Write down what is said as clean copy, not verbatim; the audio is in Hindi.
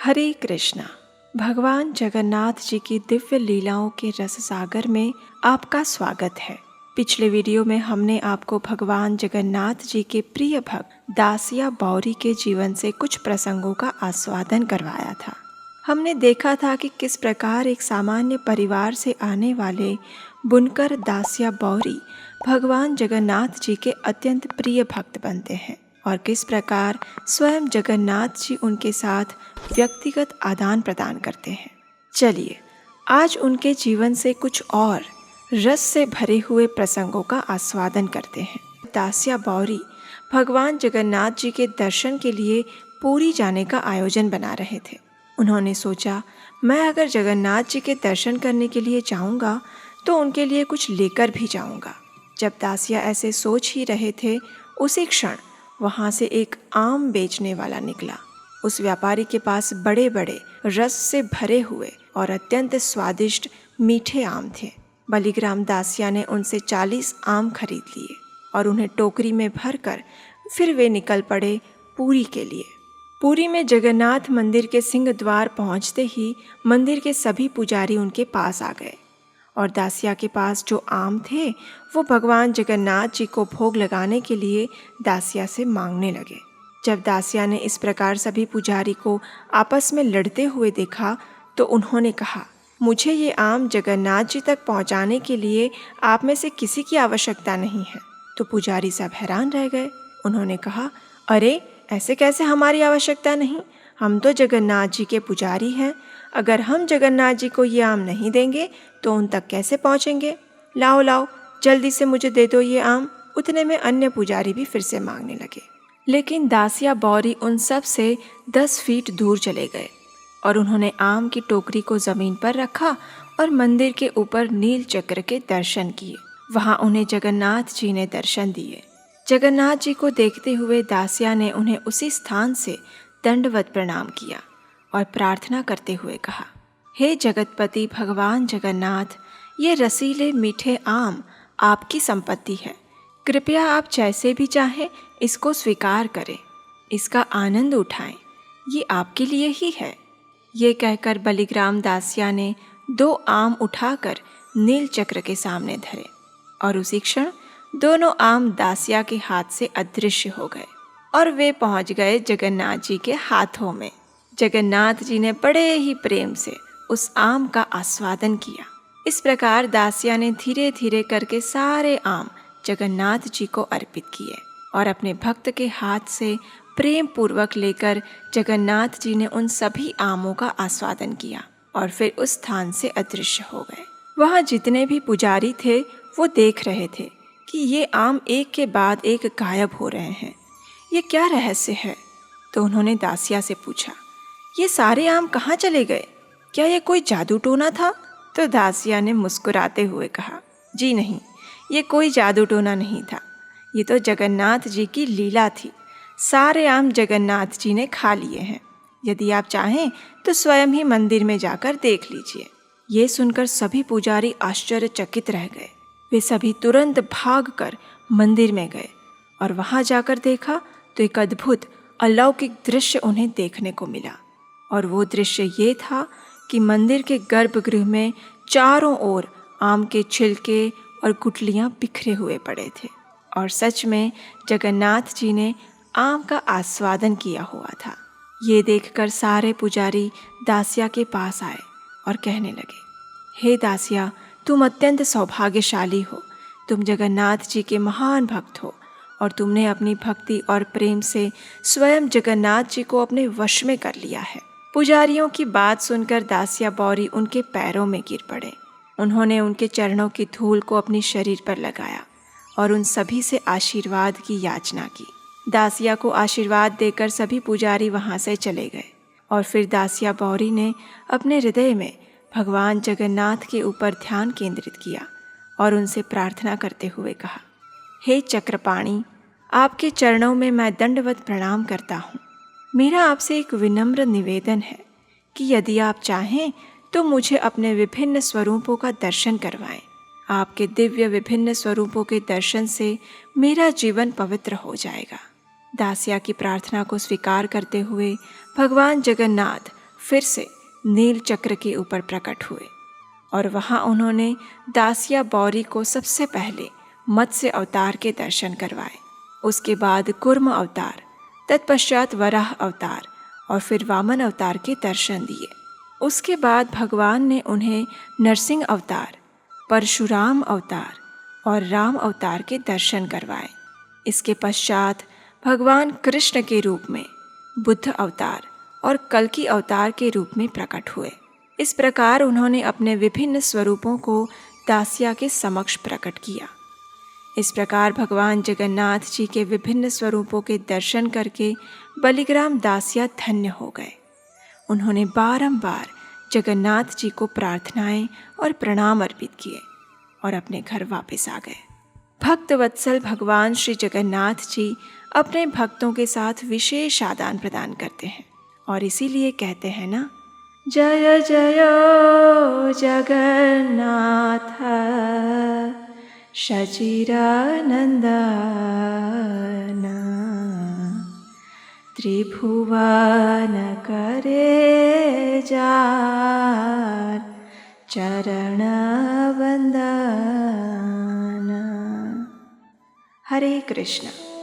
हरे कृष्णा। भगवान जगन्नाथ जी की दिव्य लीलाओं के रस सागर में आपका स्वागत है। पिछले वीडियो में हमने आपको भगवान जगन्नाथ जी के प्रिय भक्त दासिया बौरी के जीवन से कुछ प्रसंगों का आस्वादन करवाया था। हमने देखा था कि किस प्रकार एक सामान्य परिवार से आने वाले बुनकर दासिया बौरी भगवान जगन्नाथ जी के अत्यंत प्रिय भक्त बनते हैं और किस प्रकार स्वयं जगन्नाथ जी उनके साथ व्यक्तिगत आदान प्रदान करते हैं। चलिए आज उनके जीवन से कुछ और रस से भरे हुए प्रसंगों का आस्वादन करते हैं। दासिया बौरी भगवान जगन्नाथ जी के दर्शन के लिए पुरी जाने का आयोजन बना रहे थे। उन्होंने सोचा, मैं अगर जगन्नाथ जी के दर्शन करने के लिए जाऊंगा तो उनके लिए कुछ लेकर भी जाऊंगा। जब दासिया ऐसे सोच ही रहे थे, उसी क्षण वहाँ से एक आम बेचने वाला निकला। उस व्यापारी के पास बड़े बड़े रस से भरे हुए और अत्यंत स्वादिष्ट मीठे आम थे। बलिग्राम दासिया ने उनसे 40 आम खरीद लिए और उन्हें टोकरी में भरकर फिर वे निकल पड़े पुरी के लिए। पुरी में जगन्नाथ मंदिर के सिंह द्वार पहुँचते ही मंदिर के सभी पुजारी उनके पास आ गए और दासिया के पास जो आम थे वो भगवान जगन्नाथ जी को भोग लगाने के लिए दासिया से मांगने लगे। जब दासिया ने इस प्रकार सभी पुजारी को आपस में लड़ते हुए देखा तो उन्होंने कहा, मुझे ये आम जगन्नाथ जी तक पहुंचाने के लिए आप में से किसी की आवश्यकता नहीं है। तो पुजारी सब हैरान रह गए। उन्होंने कहा, अरे ऐसे कैसे हमारी आवश्यकता नहीं? हम तो जगन्नाथ जी के पुजारी हैं। अगर हम जगन्नाथ जी को ये आम नहीं देंगे तो उन तक कैसे पहुँचेंगे? लाओ लाओ जल्दी से मुझे दे दो ये आम। उतने में अन्य पुजारी भी फिर से मांगने लगे, लेकिन दासिया बौरी उन सब से 10 फीट दूर चले गए और उन्होंने आम की टोकरी को ज़मीन पर रखा और मंदिर के ऊपर नील चक्र के दर्शन किए। वहाँ उन्हें जगन्नाथ जी ने दर्शन दिए। जगन्नाथ जी को देखते हुए दासिया ने उन्हें उसी स्थान से दंडवत प्रणाम किया और प्रार्थना करते हुए कहा, हे जगतपति भगवान जगन्नाथ, ये रसीले मीठे आम आपकी संपत्ति है। कृपया आप जैसे भी चाहें इसको स्वीकार करें, इसका आनंद उठाएं, ये आपके लिए ही है। ये कहकर बलिग्राम दासिया ने 2 आम उठाकर नील चक्र के सामने धरे और उसी क्षण दोनों आम दासिया के हाथ से अदृश्य हो गए और वे पहुंच गए जगन्नाथ जी के हाथों में। जगन्नाथ जी ने बड़े ही प्रेम से उस आम का आस्वादन किया। इस प्रकार दासिया ने धीरे धीरे करके सारे आम जगन्नाथ जी को अर्पित किए और अपने भक्त के हाथ से प्रेम पूर्वक लेकर जगन्नाथ जी ने उन सभी आमों का आस्वादन किया और फिर उस स्थान से अदृश्य हो गए। वहाँ जितने भी पुजारी थे वो देख रहे थे कि ये आम एक के बाद एक गायब हो रहे हैं। ये क्या रहस्य है? तो उन्होंने दासिया से पूछा, ये सारे आम कहाँ चले गए? क्या ये कोई जादू टोना था? तो दासिया ने मुस्कुराते हुए कहा, जी नहीं, ये कोई जादू टोना नहीं था। ये तो जगन्नाथ जी की लीला थी। सारे आम जगन्नाथ जी ने खा लिए हैं। यदि आप चाहें तो स्वयं ही मंदिर में जाकर देख लीजिए। ये सुनकर सभी पुजारी आश्चर्यचकित रह गए। वे सभी तुरंत भागकर मंदिर में गए और वहां जाकर देखा तो एक अद्भुत अलौकिक दृश्य उन्हें देखने को मिला। और वो दृश्य ये था कि मंदिर के गर्भगृह में चारों ओर आम के छिलके और गुठलियाँ बिखरे हुए पड़े थे और सच में जगन्नाथ जी ने आम का आस्वादन किया हुआ था। ये देखकर सारे पुजारी दासिया के पास आए और कहने लगे, हे दासिया, तुम अत्यंत सौभाग्यशाली हो। तुम जगन्नाथ जी के महान भक्त हो और तुमने अपनी भक्ति और प्रेम से स्वयं जगन्नाथ जी को अपने वश में कर लिया है। पुजारियों की बात सुनकर दासिया बौरी उनके पैरों में गिर पड़े। उन्होंने उनके चरणों की धूल को अपने शरीर पर लगाया और उन सभी से आशीर्वाद की याचना की। दासिया को आशीर्वाद देकर सभी पुजारी वहाँ से चले गए और फिर दासिया बौरी ने अपने हृदय में भगवान जगन्नाथ के ऊपर ध्यान केंद्रित किया और उनसे प्रार्थना करते हुए कहा, हे चक्रपाणी, आपके चरणों में मैं दंडवत प्रणाम करता हूँ। मेरा आपसे एक विनम्र निवेदन है कि यदि आप चाहें तो मुझे अपने विभिन्न स्वरूपों का दर्शन करवाएं। आपके दिव्य विभिन्न स्वरूपों के दर्शन से मेरा जीवन पवित्र हो जाएगा। दासिया की प्रार्थना को स्वीकार करते हुए भगवान जगन्नाथ फिर से नील चक्र के ऊपर प्रकट हुए और वहाँ उन्होंने दासिया बौरी को सबसे पहले मत्स्य अवतार के दर्शन करवाए। उसके बाद कूर्म अवतार, तत्पश्चात वराह अवतार और फिर वामन अवतार के दर्शन दिए। उसके बाद भगवान ने उन्हें नरसिंह अवतार, परशुराम अवतार और राम अवतार के दर्शन करवाए। इसके पश्चात भगवान कृष्ण के रूप में बुद्ध अवतार और कल्कि अवतार के रूप में प्रकट हुए। इस प्रकार उन्होंने अपने विभिन्न स्वरूपों को दासिया के समक्ष प्रकट किया। इस प्रकार भगवान जगन्नाथ जी के विभिन्न स्वरूपों के दर्शन करके बलिग्राम दासिया धन्य हो गए। उन्होंने बारंबार जगन्नाथ जी को प्रार्थनाएं और प्रणाम अर्पित किए और अपने घर वापस आ गए। भक्त वत्सल भगवान श्री जगन्नाथ जी अपने भक्तों के साथ विशेष आदान प्रदान करते हैं और इसीलिए कहते हैं ना, जय जय जगन्नाथ शचिरानंदन त्रिभुवन करे जार चरण वंदन। हरे कृष्ण।